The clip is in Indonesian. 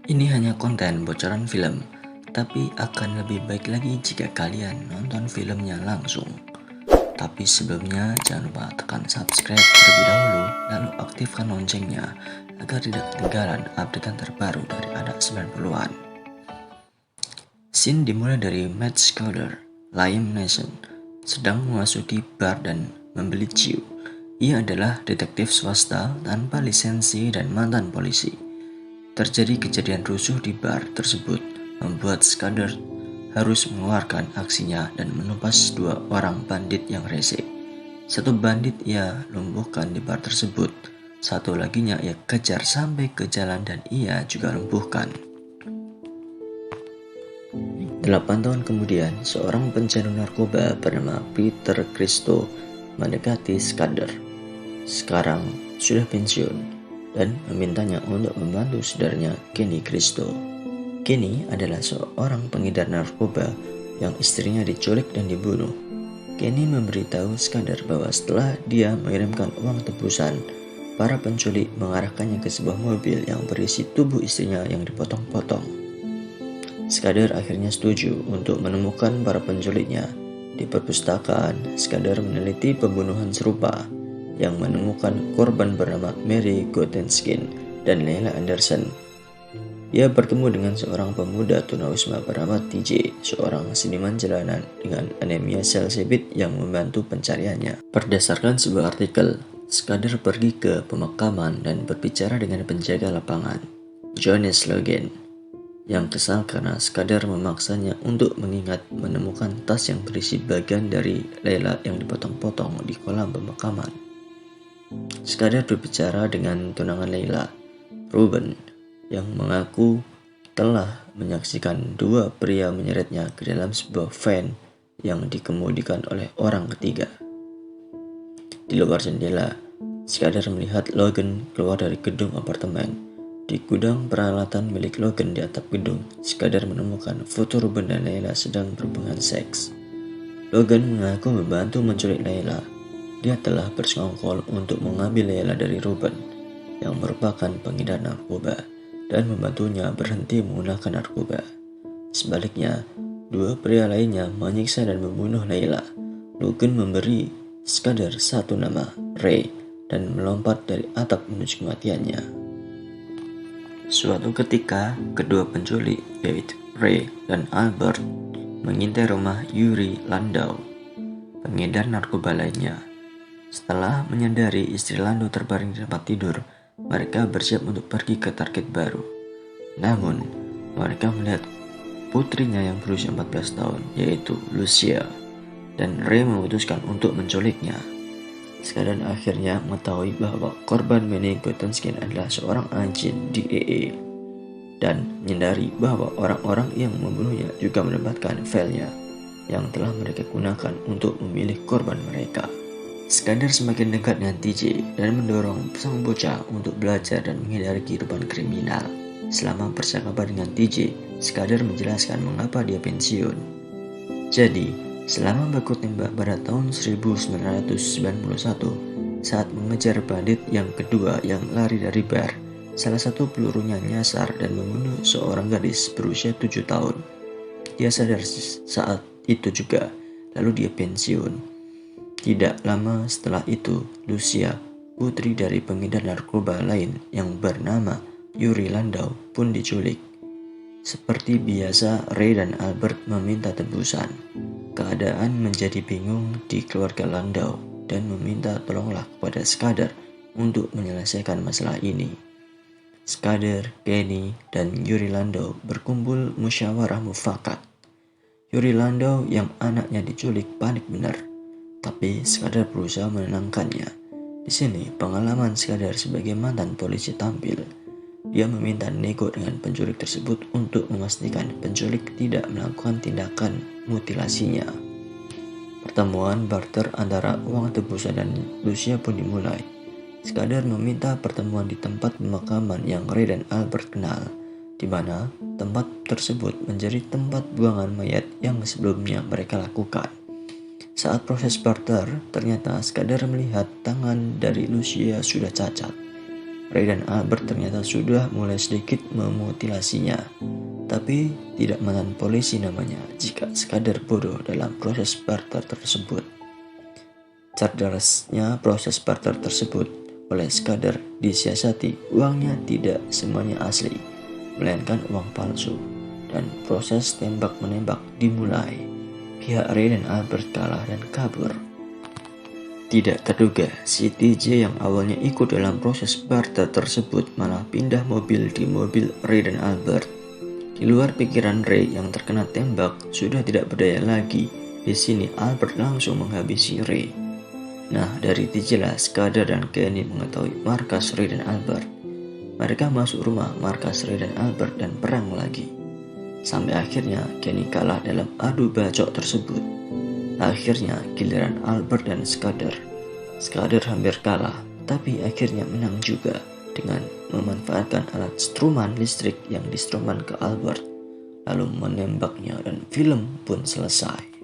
Ini hanya konten bocoran film, tapi akan lebih baik lagi jika kalian nonton filmnya langsung. Tapi sebelumnya jangan lupa tekan subscribe terlebih dahulu, lalu aktifkan loncengnya agar tidak ketinggalan update terbaru dari anak 90-an. Scene dimulai dari Matt Scudder, Liam Neeson, sedang memasuki bar dan membeli ciu. Ia adalah detektif swasta tanpa lisensi dan mantan polisi. Terjadi kejadian rusuh di bar tersebut, membuat Scudder harus mengeluarkan aksinya dan menumpas dua orang bandit yang rese. Satu bandit ia lumpuhkan di bar tersebut, satu laginya ia kejar sampai ke jalan dan ia juga lumpuhkan. 8 tahun kemudian, seorang pecandu narkoba bernama Peter Cristo mendekati Scudder. Sekarang sudah pensiun, dan memintanya untuk membantu saudaranya Kenny Cristo. Kenny adalah seorang pengedar narkoba yang istrinya diculik dan dibunuh. Kenny memberitahu Scudder bahwa setelah dia mengirimkan uang tebusan, para penculik mengarahkannya ke sebuah mobil yang berisi tubuh istrinya yang dipotong-potong. Scudder akhirnya setuju untuk menemukan para penculiknya. Di perpustakaan, Scudder meneliti pembunuhan serupa yang menemukan korban bernama Mary Gotenskin dan Leila Anderson. Ia bertemu dengan seorang pemuda tunawisma bernama TJ, seorang seniman jalanan dengan anemia sel sebit yang membantu pencariannya. Berdasarkan sebuah artikel, Scudder pergi ke pemakaman dan berbicara dengan penjaga lapangan, Jonas Logan, yang kesal karena Scudder memaksanya untuk mengingat menemukan tas yang berisi bagian dari Leila yang dipotong-potong di kolam pemakaman. Scudder berbicara dengan tunangan Leila, Ruben, yang mengaku telah menyaksikan dua pria menyeretnya ke dalam sebuah van yang dikemudikan oleh orang ketiga. Di luar jendela, Scudder melihat Logan keluar dari gedung apartemen. Di gudang peralatan milik Logan di atap gedung, Scudder menemukan foto Ruben dan Leila sedang berhubungan seks. Logan mengaku membantu menculik Leila. Dia telah bersekongkol untuk mengambil Leila dari Ruben, yang merupakan pengedar narkoba, dan membantunya berhenti menggunakan narkoba. Sebaliknya, dua pria lainnya menyiksa dan membunuh Leila. Logan memberi Scudder satu nama, Ray, dan melompat dari atap menuju kematiannya. Suatu ketika, kedua penculik, yaitu Ray dan Albert, mengintai rumah Yuri Landau, pengedar narkoba lainnya. Setelah menyadari istri Landau terbaring di tempat tidur, mereka bersiap untuk pergi ke target baru. Namun, mereka melihat putrinya yang berusia 14 tahun, yaitu Lucia, dan Ray memutuskan untuk menculiknya. Scudder akhirnya mengetahui bahwa korban Mary Gotenskin adalah seorang agen DEA, dan menyadari bahwa orang-orang yang membunuhnya juga mendapatkan filenya yang telah mereka gunakan untuk memilih korban mereka. Scudder semakin dekat dengan TJ dan mendorong sang bocah untuk belajar dan menghindari kehidupan kriminal. Selama percakapan dengan TJ, Scudder menjelaskan mengapa dia pensiun. Jadi, selama baku tembak pada tahun 1991, saat mengejar bandit yang kedua yang lari dari bar, salah satu pelurunya nyasar dan membunuh seorang gadis berusia 7 tahun. Dia sadar saat itu juga, lalu dia pensiun. Tidak lama setelah itu, Lucia, putri dari pengedar narkoba lain yang bernama Yuri Landau, pun diculik. Seperti biasa, Ray dan Albert meminta tebusan. Keadaan menjadi bingung di keluarga Landau dan meminta tolonglah kepada Scudder untuk menyelesaikan masalah ini. Scudder, Kenny, dan Yuri Landau berkumpul musyawarah mufakat. Yuri Landau yang anaknya diculik panik benar, tapi Scudder berusaha menenangkannya. Di sini, pengalaman Scudder sebagai mantan polisi tampil. Dia meminta nego dengan penculik tersebut untuk memastikan penculik tidak melakukan tindakan mutilasinya. Pertemuan barter antara uang tebusan dan Lucia pun dimulai. Scudder meminta pertemuan di tempat pemakaman yang Ray dan Albert kenal, di mana tempat tersebut menjadi tempat buangan mayat yang sebelumnya mereka lakukan. Saat proses barter, ternyata Scudder melihat tangan dari Lucia sudah cacat. Ray dan Albert ternyata sudah mulai sedikit memutilasinya. Tapi tidak mantan polisi namanya jika sekadar bodoh dalam proses barter tersebut. Cerdasnya proses barter tersebut oleh Skadar disiasati, uangnya tidak semuanya asli, melainkan uang palsu. Dan proses tembak-menembak dimulai. Pihak Ray dan Albert kalah dan kabur. Tidak terduga, si TJ yang awalnya ikut dalam proses barter tersebut malah pindah mobil di mobil Ray dan Albert. Di luar pikiran Ray yang terkena tembak sudah tidak berdaya lagi. Di sini Albert langsung menghabisi Ray. Nah, dari TJ lah Skadar dan Kenny mengetahui markas Ray dan Albert. Mereka masuk rumah markas Ray dan Albert dan perang lagi. Sampai akhirnya Kenny kalah dalam adu bacok tersebut. Akhirnya giliran Albert dan Skadar. Skadar hampir kalah, tapi akhirnya menang juga dengan memanfaatkan alat struman listrik yang distruman ke Albert, lalu menembaknya dan film pun selesai.